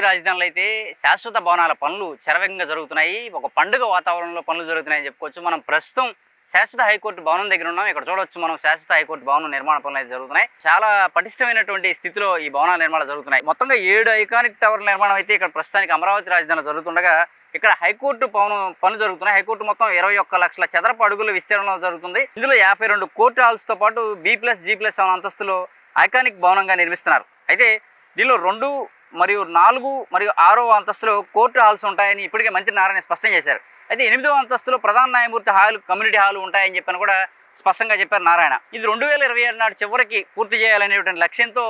అమరావతి రాజధానిలో అయితే శాశ్వత భవనాల పనులు శరవేగంగా జరుగుతున్నాయి. ఒక పండుగ వాతావరణంలో పనులు జరుగుతున్నాయని చెప్పుకోవచ్చు. మనం ప్రస్తుతం శాశ్వత హైకోర్టు భవనం దగ్గర ఉన్నాం. ఇక్కడ చూడవచ్చు మనం శాశ్వత హైకోర్టు భవనం నిర్మాణ పనులు అయితే జరుగుతున్నాయి. చాలా పటిష్టమైనటువంటి స్థితిలో ఈ భవనాల నిర్మాణాలు జరుగుతున్నాయి. మొత్తంగా 7 ఐకానిక్ టవర్ నిర్మాణం అయితే ఇక్కడ ప్రస్తుతానికి అమరావతి రాజధానిలో జరుగుతుండగా ఇక్కడ హైకోర్టు భవనం పనులు జరుగుతున్నాయి. హైకోర్టు మొత్తం 21 లక్షల చదరపు అడుగుల విస్తీర్ణంలో జరుగుతుంది. ఇందులో 52 కోర్టు హాల్స్తో పాటు B+G+7 అంతస్తులు ఐకానిక్ భవనంగా నిర్మిస్తున్నారు. అయితే దీనిలో 2 మరియు 4 మరియు 6వ అంతస్తులో కోర్టు హాల్స్ ఉంటాయని ఇప్పటికే మంత్రి నారాయణ స్పష్టం చేశారు. అయితే 8వ అంతస్తులో ప్రధాన న్యాయమూర్తి హాల్, కమ్యూనిటీ హాల్ ఉంటాయని చెప్పని కూడా స్పష్టంగా చెప్పారు నారాయణ. ఇది 2027 నాటి చివరికి పూర్తి చేయాలనేటువంటి లక్ష్యంతో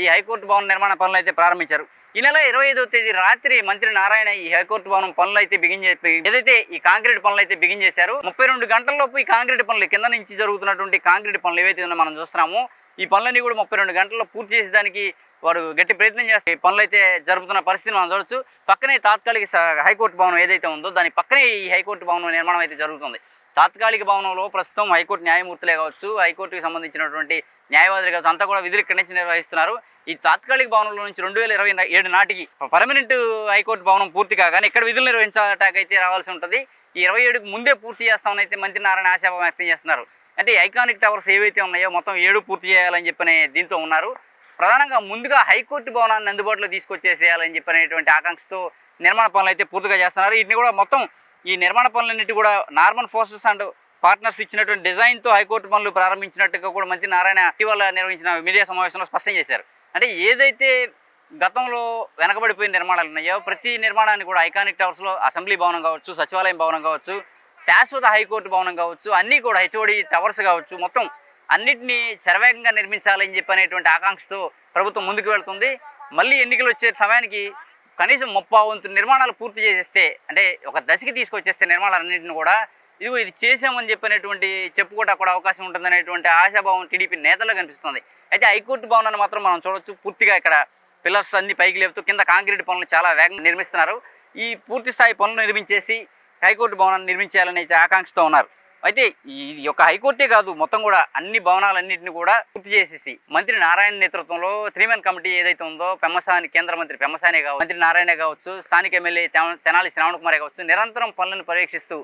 ఈ హైకోర్టు భవన నిర్మాణ పనులు అయితే ప్రారంభించారు. ఈ నెల 25వ తేదీ రాత్రి మంత్రి నారాయణ ఈ హైకోర్టు భవనం పనులు అయితే ఏదైతే ఈ కాంక్రీట్ పనులు అయితే బిగిన్ చేశారు. 32 గంటల్లోపు ఈ కాంక్రీట్ పనులు కింద నుంచి జరుగుతున్నటువంటి కాంక్రీట్ పనులు ఏవైతే మనం చూస్తున్నామో ఈ పనులన్నీ కూడా 32 గంటల్లో పూర్తి చేసేదానికి వారు గట్టి ప్రయత్నం చేస్తే పనులు అయితే జరుపుతున్న పరిస్థితిని మనం చూడవచ్చు. పక్కనే తాత్కాలిక హైకోర్టు భవనం ఏదైతే ఉందో దాని పక్కనే ఈ హైకోర్టు భవనం నిర్మాణం అయితే జరుగుతుంది. తాత్కాలిక భవనంలో ప్రస్తుతం హైకోర్టు న్యాయమూర్తులే కావచ్చు, హైకోర్టుకి సంబంధించినటువంటి న్యాయవాదులు కావచ్చు, అంతా కూడా విధులు ఇక్కడి నుంచి నిర్వహిస్తున్నారు. ఈ తాత్కాలిక భవనంలో నుంచి 2027 నాటికి పర్మనెంట్ హైకోర్టు భవనం పూర్తి కాగానే ఇక్కడ విధులు నిర్వహించటాకైతే రావాల్సి ఉంటుంది. ఈ 27కి ముందే పూర్తి చేస్తామని అయితే మంత్రి నారాయణ ఆశాభావం వ్యక్తం చేస్తున్నారు. అంటే ఐకానిక్ టవర్స్ ఏవైతే ఉన్నాయో మొత్తం 7 పూర్తి చేయాలని చెప్పని దీంతో ఉన్నారు. ప్రధానంగా ముందుగా హైకోర్టు భవనాన్ని అందుబాటులో తీసుకొచ్చేసేయాలని చెప్పనేటువంటి ఆకాంక్షతో నిర్మాణ పనులు అయితే పూర్తిగా చేస్తున్నారు. వీటిని కూడా మొత్తం ఈ నిర్మాణ పనులన్నిటి కూడా నార్మల్ ఫోర్సెస్ అండ్ పార్ట్నర్స్ ఇచ్చినటువంటి డిజైన్తో హైకోర్టు పనులు ప్రారంభించినట్టుగా కూడా మంత్రి నారాయణ ఇటీవల నిర్వహించిన మీడియా సమావేశంలో స్పష్టం చేశారు. అంటే ఏదైతే గతంలో వెనకబడిపోయిన నిర్మాణాలు ఉన్నాయో ప్రతి నిర్మాణాన్ని కూడా ఐకానిక్ టవర్స్లో అసెంబ్లీ భవనం కావచ్చు, సచివాలయం భవనం కావచ్చు, శాశ్వత హైకోర్టు భవనం కావచ్చు, అన్నీ కూడా HOD టవర్స్ కావచ్చు, మొత్తం అన్నిటినీ శరవేగంగా నిర్మించాలని చెప్పనేటువంటి ఆకాంక్షతో ప్రభుత్వం ముందుకు వెళ్తుంది. మళ్ళీ ఎన్నికలు వచ్చే సమయానికి కనీసం 30 వంతు నిర్మాణాలు పూర్తి చేసేస్తే, అంటే ఒక దశకి తీసుకొచ్చేస్తే నిర్మాణాలన్నింటిని కూడా ఇది చేసామని చెప్పినటువంటి చెప్పుకోవడానికి కూడా అవకాశం ఉంటుందనేటువంటి ఆశాభావం టీడీపీ నేతల్లో కనిపిస్తుంది. అయితే హైకోర్టు భవనాన్ని మాత్రం మనం చూడవచ్చు. పూర్తిగా ఇక్కడ పిల్లర్స్ అన్ని పైకి లేపుతూ కింద కాంక్రీట్ పనులు చాలా వేగంగా నిర్మిస్తున్నారు. ఈ పూర్తి స్థాయి పనులు నిర్మించేసి హైకోర్టు భవనాన్ని నిర్మించాలని అయితే ఆకాంక్షతో ఉన్నారు. అయితే ఈ యొక్క హైకోర్టే కాదు, మొత్తం కూడా అన్ని భవనాలన్నింటినీ కూడా పూర్తి చేసేసి మంత్రి నారాయణ నేతృత్వంలో 3 కమిటీ ఏదైతే ఉందో పెమ్మసాని, కేంద్ర మంత్రి పెమ్మసాని కావచ్చు, మంత్రి నారాయణ కావచ్చు, స్థానిక ఎమ్మెల్యే తెనాలి శ్రావణ్ కుమార్ కావచ్చు, నిరంతరం పనులను పర్యవేక్షిస్తూ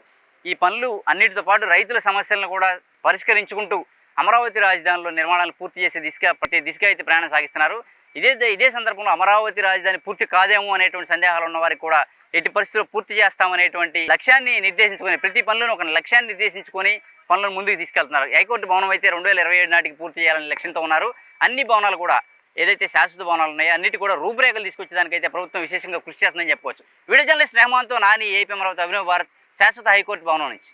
ఈ పనులు అన్నిటితో పాటు రైతుల సమస్యలను కూడా పరిష్కరించుకుంటూ అమరావతి రాజధానిలో నిర్మాణాలు పూర్తి చేసే ప్రతి దిశగా అయితే ప్రయాణం సాగిస్తున్నారు. ఇదే సందర్భంలో అమరావతి రాజధాని పూర్తి కాదేమో అనేటువంటి సందేహాలు ఉన్న వారికి కూడా ఎట్టి పరిస్థితుల్లో పూర్తి చేస్తామనేటువంటి లక్ష్యాన్ని నిర్దేశించుకొని, ప్రతి పనులను ఒక లక్ష్యాన్ని నిర్దేశించుకొని పనులను ముందుకు తీసుకెళ్తున్నారు. హైకోర్టు భవనం అయితే 2027 నాటికి పూర్తి చేయాలని లక్ష్యంతో ఉన్నారు. అన్ని భవనాలు కూడా ఏదైతే శాశ్వత భవనాలు ఉన్నాయో అన్నిటి కూడా రూపురేఖలు తీసుకొచ్చేదానికైతే ప్రభుత్వం విశేషంగా కృషి చేస్తుందని చెప్పుకోవచ్చు. వీడియో జర్నలిస్ట్ రెహమాన్తో నాని, ఏపీ అమరావతి, అభినవ్ భారత్, శాశ్వత హైకోర్టు భవనం నుంచి.